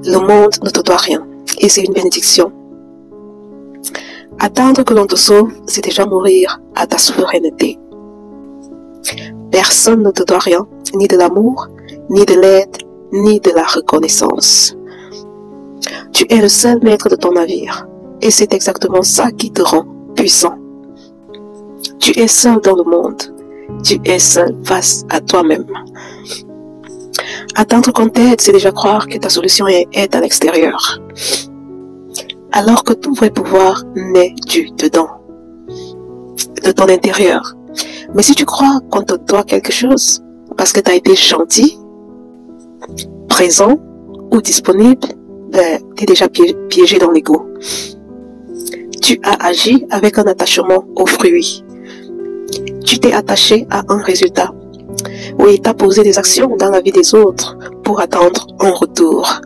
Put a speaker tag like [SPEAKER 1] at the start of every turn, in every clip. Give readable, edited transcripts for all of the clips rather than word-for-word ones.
[SPEAKER 1] Le monde ne te doit rien et c'est une bénédiction. Attendre que l'on te sauve, c'est déjà mourir à ta souveraineté. Personne ne te doit rien, ni de l'amour, ni de l'aide, ni de la reconnaissance. Tu es le seul maître de ton navire et c'est exactement ça qui te rend puissant. Tu es seul dans le monde, tu es seul face à toi-même. Attendre qu'on t'aide, c'est déjà croire que ta solution est à l'extérieur. Alors que tout vrai pouvoir naît du dedans, de ton intérieur. Mais si tu crois qu'on te doit quelque chose, parce que tu as été gentil, présent ou disponible, tu es déjà piégé dans l'ego. Tu as agi avec un attachement au fruit. Tu t'es attaché à un résultat. Oui, tu as posé des actions dans la vie des autres pour attendre un retour.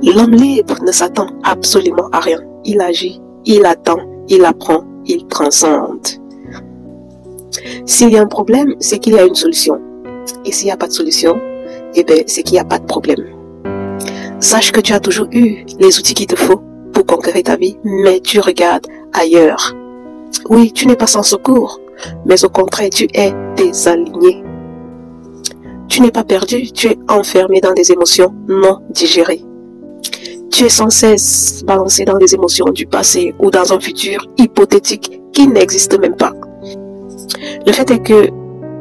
[SPEAKER 1] L'homme libre ne s'attend absolument à rien. Il agit, il attend, il apprend, il transcende. S'il y a un problème, c'est qu'il y a une solution. Et s'il n'y a pas de solution, eh bien, c'est qu'il n'y a pas de problème. Sache que tu as toujours eu les outils qu'il te faut pour conquérir ta vie, mais tu regardes ailleurs. Oui, tu n'es pas sans secours, mais au contraire, tu es désaligné. Tu n'es pas perdu, tu es enfermé dans des émotions non digérées. Tu es sans cesse balancé dans des émotions du passé ou dans un futur hypothétique qui n'existe même pas. Le fait est que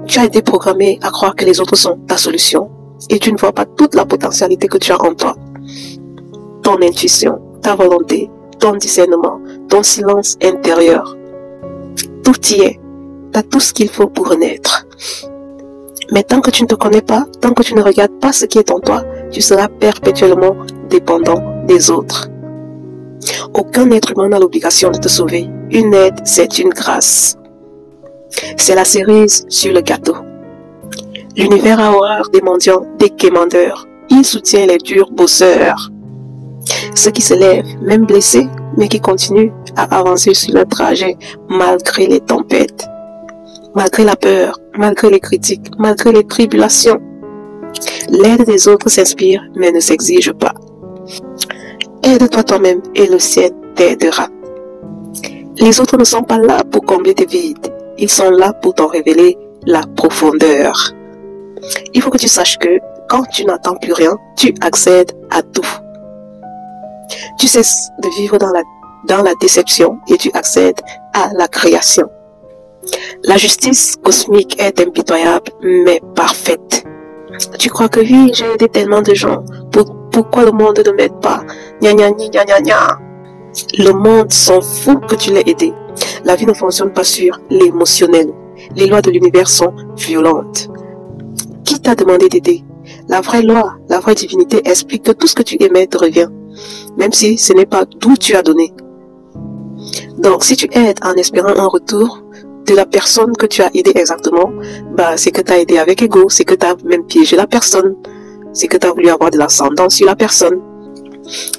[SPEAKER 1] tu as été programmé à croire que les autres sont ta solution et tu ne vois pas toute la potentialité que tu as en toi. Ton intuition, ta volonté, ton discernement, ton silence intérieur. Tout y est. Tu as tout ce qu'il faut pour renaître. Mais tant que tu ne te connais pas, tant que tu ne regardes pas ce qui est en toi, tu seras perpétuellement dépendant des autres. Aucun être humain n'a l'obligation de te sauver. Une aide, c'est une grâce. C'est la cerise sur le gâteau. L'univers a horreur des mendiants, des quémandeurs. Il soutient les durs bosseurs. Ceux qui se lèvent, même blessés, mais qui continuent à avancer sur leur trajet malgré les tempêtes, malgré la peur, malgré les critiques, malgré les tribulations. L'aide des autres s'inspire, mais ne s'exige pas. Aide-toi toi-même et le ciel t'aidera. Les autres ne sont pas là pour combler tes vides. Ils sont là pour t'en révéler la profondeur. Il faut que tu saches que quand tu n'attends plus rien, tu accèdes à tout. Tu cesses de vivre dans la déception et tu accèdes à la création. La justice cosmique est impitoyable mais parfaite. Tu crois que oui, j'ai aidé tellement de gens. Pourquoi le monde ne m'aide pas? Gna gna gna gna gna. Le monde s'en fout que tu l'aies aidé. La vie ne fonctionne pas sur l'émotionnel. Les lois de l'univers sont violentes. Qui t'a demandé d'aider? La vraie loi, la vraie divinité explique que tout ce que tu émets te revient, même si ce n'est pas d'où tu as donné. Donc, si tu aides en espérant un retour de la personne que tu as aidé exactement, c'est que tu as aidé avec ego, c'est que tu as même piégé la personne, c'est que tu as voulu avoir de l'ascendance sur la personne.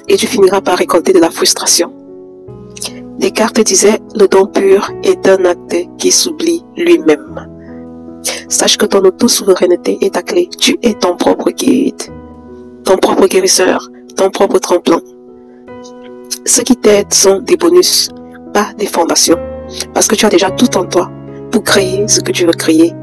[SPEAKER 1] Et tu finiras par récolter de la frustration. Descartes disait, le don pur est un acte qui s'oublie lui-même. Sache que ton auto-souveraineté est ta clé. Tu es ton propre guide, ton propre guérisseur, ton propre tremplin. Ceux qui t'aident sont des bonus, pas des fondations. Parce que tu as déjà tout en toi pour créer ce que tu veux créer